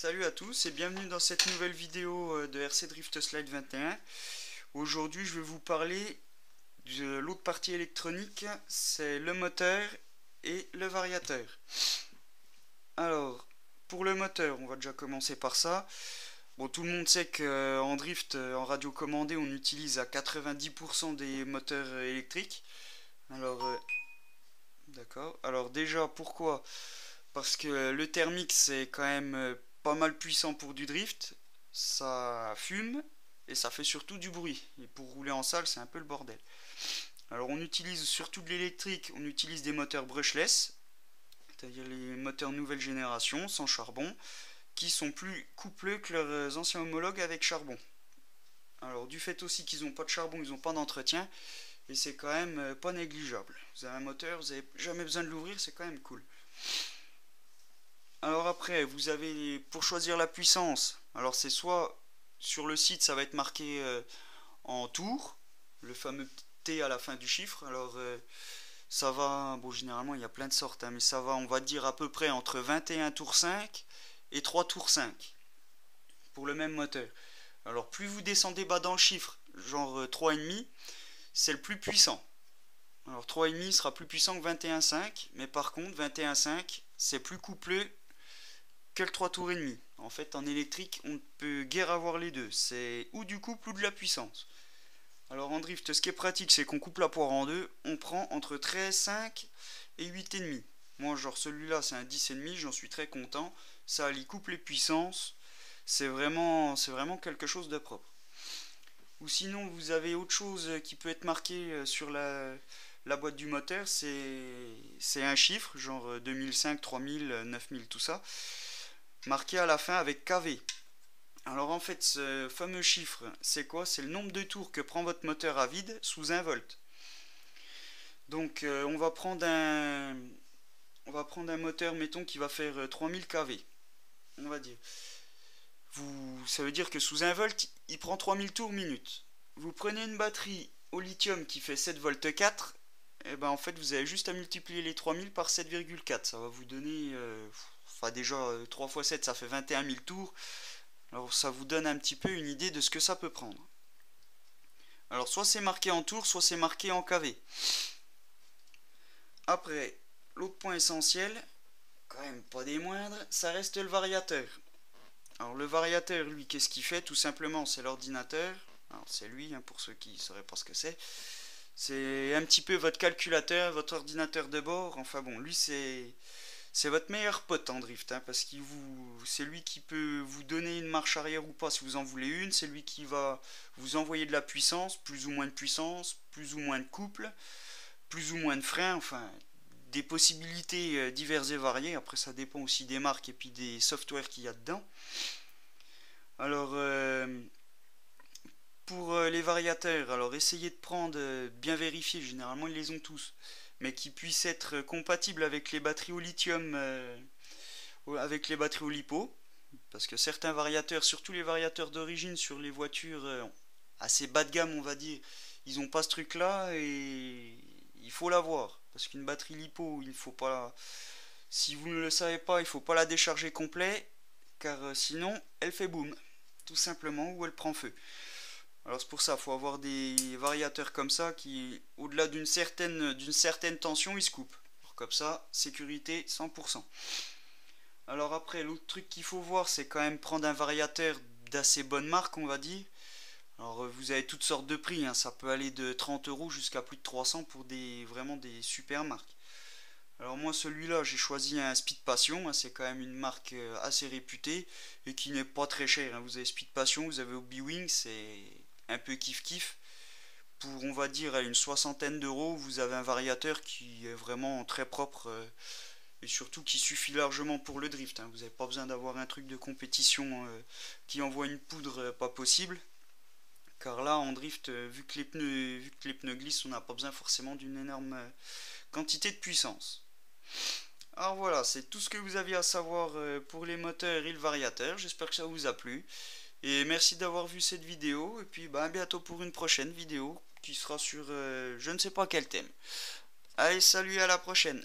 Salut à tous et bienvenue dans cette nouvelle vidéo de RC Drift Slide 21. Aujourd'hui je vais vous parler de l'autre partie électronique, c'est le moteur et le variateur. Alors, pour le moteur, on va déjà commencer par ça. Bon, tout le monde sait qu'en drift, en radio commandé, on utilise à 90% des moteurs électriques. Alors, d'accord. Alors déjà, pourquoi? Parce que le thermique c'est quand même pas mal puissant pour du drift, ça fume et ça fait surtout du bruit. Et pour rouler en salle c'est un peu le bordel. Alors on utilise surtout de l'électrique, on utilise des moteurs brushless, c'est-à-dire les moteurs nouvelle génération sans charbon, qui sont plus coupleux que leurs anciens homologues avec charbon. Alors du fait aussi qu'ils n'ont pas de charbon, ils n'ont pas d'entretien, et c'est quand même pas négligeable. Vous avez un moteur, vous n'avez jamais besoin de l'ouvrir, c'est quand même cool. Alors après, vous avez pour choisir la puissance. Alors c'est soit sur le site, ça va être marqué en tours, le fameux T à la fin du chiffre. Alors ça va, bon généralement il y a plein de sortes, hein, mais ça va, on va dire à peu près entre 21 tours 5 et 3 tours 5 pour le même moteur. Alors plus vous descendez bas dans le chiffre, genre 3,5, c'est le plus puissant. Alors 3,5 sera plus puissant que 21,5, mais par contre 21,5 c'est plus couplé que le 3 tours et demi. En fait, en électrique, on ne peut guère avoir les deux. C'est ou du couple ou de la puissance. Alors en drift, ce qui est pratique, c'est qu'on coupe la poire en deux. On prend entre 13,5 et 8,5. Moi, genre celui-là, c'est un 10,5. J'en suis très content. Ça, il coupe les puissances. C'est vraiment quelque chose de propre. Ou sinon, vous avez autre chose qui peut être marqué sur la boîte du moteur. C'est un chiffre, genre 2005, 3000, 9000, tout ça, marqué à la fin avec KV. Alors en fait, ce fameux chiffre, c'est quoi? C'est le nombre de tours que prend votre moteur à vide sous 1 volt. Donc on va prendre un moteur, mettons, qui va faire 3000 kV, on va dire. Ça veut dire que sous 1 volt, il prend 3000 tours minute. Vous prenez une batterie au lithium qui fait 7 volts 4, et ben en fait vous avez juste à multiplier les 3000 par 7,4. Ça va vous donner... Enfin déjà 3 x 7 ça fait 21 000 tours. Alors ça vous donne un petit peu une idée de ce que ça peut prendre. Alors soit c'est marqué en tours, soit c'est marqué en kV. Après, l'autre point essentiel, quand même pas des moindres, ça reste le variateur. Alors le variateur, lui, qu'est-ce qu'il fait? Tout simplement, c'est l'ordinateur. Alors c'est lui, hein, pour ceux qui ne sauraient pas ce que c'est. C'est un petit peu votre calculateur, votre ordinateur de bord. Enfin bon, lui c'est votre meilleur pote en drift, hein, parce qu'il c'est lui qui peut vous donner une marche arrière ou pas si vous en voulez une. C'est lui qui va vous envoyer de la puissance, plus ou moins de puissance, plus ou moins de couple, plus ou moins de frein, enfin des possibilités diverses et variées. Après ça dépend aussi des marques et puis des softwares qu'il y a dedans. Alors pour les variateurs, alors essayez de prendre, bien vérifier, généralement ils les ont tous, mais qui puissent être compatibles avec les batteries au lithium, avec les batteries au lipo, parce que certains variateurs, surtout les variateurs d'origine sur les voitures assez bas de gamme on va dire, ils n'ont pas ce truc là et il faut l'avoir, parce qu'une batterie lipo, il faut pas, si vous ne le savez pas, il faut pas la décharger complet, car sinon elle fait boum, tout simplement, ou elle prend feu. Alors c'est pour ça, il faut avoir des variateurs comme ça qui, au-delà d'une certaine tension, ils se coupent. Alors comme ça, sécurité 100%. Alors après, l'autre truc qu'il faut voir, c'est quand même prendre un variateur d'assez bonne marque, on va dire. Alors vous avez toutes sortes de prix, hein. Ça peut aller de 30 € jusqu'à plus de 300 pour vraiment des super marques. Alors moi celui-là, j'ai choisi un Speed Passion, hein. C'est quand même une marque assez réputée et qui n'est pas très chère, hein. Vous avez Speed Passion, vous avez Hobby-Wing, c'est un peu kiff-kiff. Pour, on va dire, à une soixantaine d'euros, vous avez un variateur qui est vraiment très propre et surtout qui suffit largement pour le drift, hein. Vous n'avez pas besoin d'avoir un truc de compétition qui envoie une poudre pas possible. Car là, en drift, vu que les pneus glissent, on n'a pas besoin forcément d'une énorme quantité de puissance. Alors voilà, c'est tout ce que vous aviez à savoir pour les moteurs et le variateur. J'espère que ça vous a plu. Et merci d'avoir vu cette vidéo. Et puis bah, à bientôt pour une prochaine vidéo qui sera sur je ne sais pas quel thème. Allez, salut, à la prochaine.